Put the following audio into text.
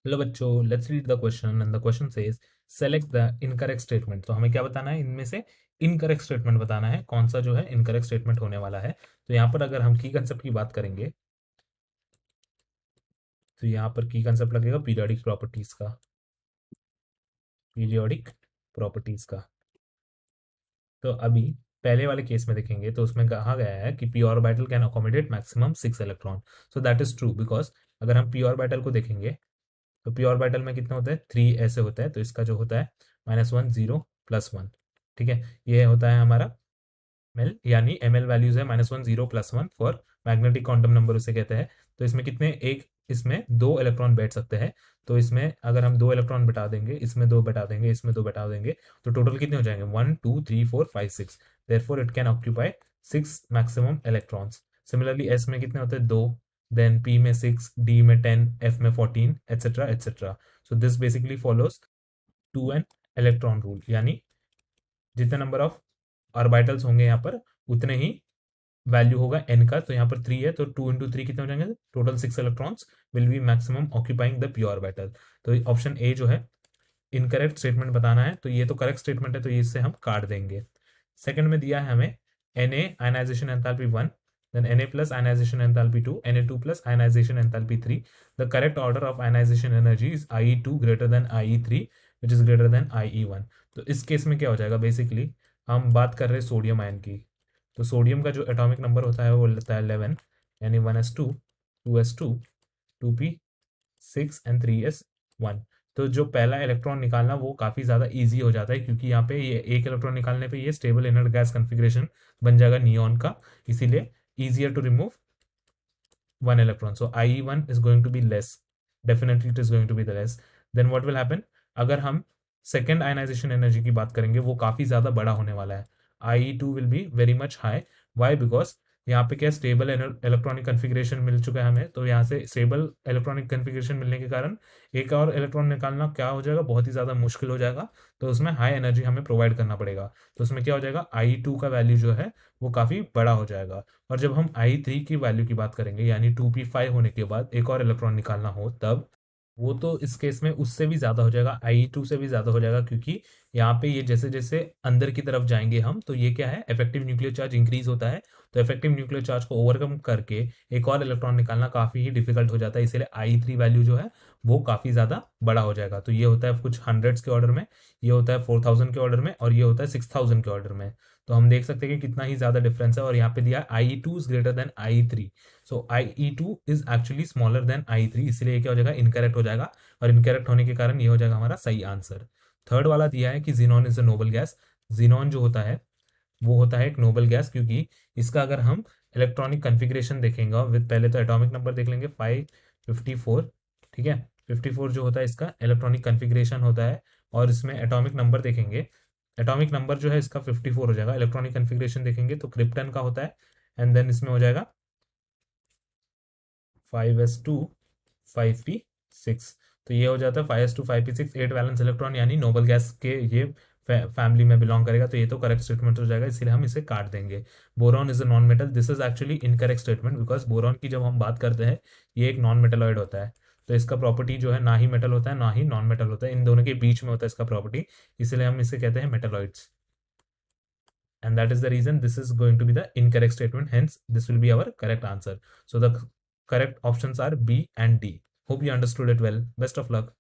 Hello बच्चों, let's read the question and the question says select the incorrect statement. तो हमें क्या बताना है, इनमें से इनकरेक्ट स्टेटमेंट बताना है, कौन सा जो है इनकरेक्ट स्टेटमेंट होने वाला है। तो यहाँ पर अगर हम की कंसेप्ट की बात करेंगे तो यहाँ पर की कंसेप्ट लगेगा पीरियोडिक प्रॉपर्टीज का, पीरियोडिक प्रॉपर्टीज का। तो अभी पहले वाले केस में देखेंगे तो उसमें कहा गया है कि P orbital can accommodate maximum 6 electron. So that is true, because अगर हम पी ऑर्बिटल को देखेंगे तो पी ऑर्बिटल में कितने होते हैं, 3 ऐसे होता है। तो इसका जो होता है -1 0 +1, ठीक है, ये होता है हमारा एल, यानी एम एल वैल्यूज है -1 0 +1 फॉर मैग्नेटिक क्वांटम नंबर उसे कहते हैं। तो इसमें कितने, एक इसमें 2 इलेक्ट्रॉन बैठ सकते हैं। तो इसमें अगर हम 2 इलेक्ट्रॉन बैठा देंगे, इसमें 2 बैठा देंगे, इसमें 2 बैठा देंगे, तो टोटल कितने हो जाएंगे, 1 2 3 4 5 6। Therefore it can occupy 6 maximum electrons. Similarly S में कितने होते हैं, 2, देन पी में 6, डी में 10, एफ में 14, etcetera etcetera. So this basically follows 2n electron rule, यानी जितने नंबर ऑफ ऑर्बिटल्स होंगे यहाँ पर उतने ही वैल्यू होगा एन का। तो यहाँ पर 3 है तो 2 इंटू 3 कितने हो जाएंगे, total 6 electrons will be maximum occupying the P orbital. तो ऑप्शन ए जो है इनकरेक्ट स्टेटमेंट बताना है, तो ये तो करेक्ट स्टेटमेंट है, तो ये इससे हम काट देंगे। सेकंड में दिया है हमें Na ionisation enthalpy 1, then Na plus ionization enthalpy 2, Na2 plus ionization enthalpy 3. The correct order of ionization energy is IE2 greater than IE3 which is greater than IE1. तो इस केस में क्या हो जाएगा, बेसिकली हम बात कर रहे हैं सोडियम आयन की। तो सोडियम का जो एटॉमिक नंबर होता है वो लेता है 11, यानी 1s2 2s2 2p6 and 3s1। तो जो पहला इलेक्ट्रॉन निकालना वो काफ़ी ज़्यादा इजी हो जाता है, क्योंकि यहाँ पे ये एक इलेक्ट्रॉन निकालने पे ये स्टेबल इनर्ट गैस कन्फिग्रेशन बन जाएगा नियॉन का, इसीलिए easier to remove one electron. So IE1 is going to be less. Definitely it is going to be the less. Then what will happen? अगर हम सेकेंड आयनाइजेशन एनर्जी की बात करेंगे वो काफ़ी ज़्यादा बड़ा होने वाला है। IE2 will be very much high. Why? Because यहाँ पे क्या स्टेबल इलेक्ट्रॉनिक कन्फिग्रेशन मिल चुका है हमें, तो यहाँ से स्टेबल इलेक्ट्रॉनिक कन्फिग्रेशन मिलने के कारण एक और इलेक्ट्रॉन निकालना क्या हो जाएगा, बहुत ही ज़्यादा मुश्किल हो जाएगा। तो उसमें हाई एनर्जी हमें प्रोवाइड करना पड़ेगा। तो उसमें क्या हो जाएगा, IE2 का वैल्यू जो है वो काफ़ी बड़ा हो जाएगा। और जब हम I3 की वैल्यू की बात करेंगे, यानी 2p5 होने के बाद एक और इलेक्ट्रॉन निकालना हो, तब वो तो इस केस में उससे भी ज़्यादा हो जाएगा, IE2 से भी ज़्यादा हो जाएगा, क्योंकि यहाँ पे ये जैसे जैसे अंदर की तरफ जाएंगे हम, तो ये क्या है, इफेक्टिव न्यूक्लियर चार्ज इंक्रीज होता है। तो इफेक्टिव न्यूक्लियर चार्ज को ओवरकम करके एक और इलेक्ट्रॉन निकालना काफ़ी ही डिफिकल्ट हो जाता है, इसीलिए I3 वैल्यू जो है वो काफ़ी ज़्यादा बड़ा हो जाएगा। तो ये होता है कुछ हंड्रेड्स के ऑर्डर में, ये होता है 4000 के ऑर्डर में, और ये होता है 6000 के ऑर्डर में। तो हम देख सकते हैं कि कितना ही ज़्यादा डिफरेंस है। और यहाँ पे दिया IE2 is greater than IE3, so IE2 is actually smaller than IE3, इसलिए ये क्या हो जाएगा, इनकरेक्ट हो जाएगा। और इनकरेक्ट होने के कारण ये हो जाएगा हमारा सही आंसर। थर्ड वाला दिया है कि xenon is a noble gas. Xenon जो होता है वो होता है एक नोबल गैस, क्योंकि इसका अगर हम इलेक्ट्रॉनिक कन्फिग्रेशन देखेंगे विद, पहले तो एटॉमिक नंबर देख लेंगे 554, ठीक है, 54 जो होता है इसका इलेक्ट्रॉनिक कन्फिग्रेशन होता है। और इसमें एटॉमिक नंबर देखेंगे, एटॉमिक नंबर जो है इसका 54 हो जाएगा। इलेक्ट्रॉनिक कन्फिग्रेशन देखेंगे तो क्रिप्टन का होता है, एंड देन इसमें हो जाएगा 5s2 5p6। तो ये हो जाता है 5s2 5p6, 8 वैलेंस इलेक्ट्रॉन, यानी नोबल गैस के ये फैमिली में बिलोंग करेगा। तो ये तो करेक्ट स्टेटमेंट हो जाएगा, इसलिए हम इसे काट देंगे। Boron is a non metal, this is actually incorrect statement, because boron की जब हम बात करते हैं ये एक नॉन मेटलॉइड होता है। तो इसका प्रॉपर्टी जो है ना ही मेटल होता है ना ही नॉन मेटल होता है, इन दोनों के बीच में होता है इसका प्रॉपर्टी, इसलिए हम इसे कहते हैं metalloids. And that is the reason this is going to be the incorrect statement, hence this will be our correct answer. So the correct options are B and D. Hope you understood it well. Best of luck.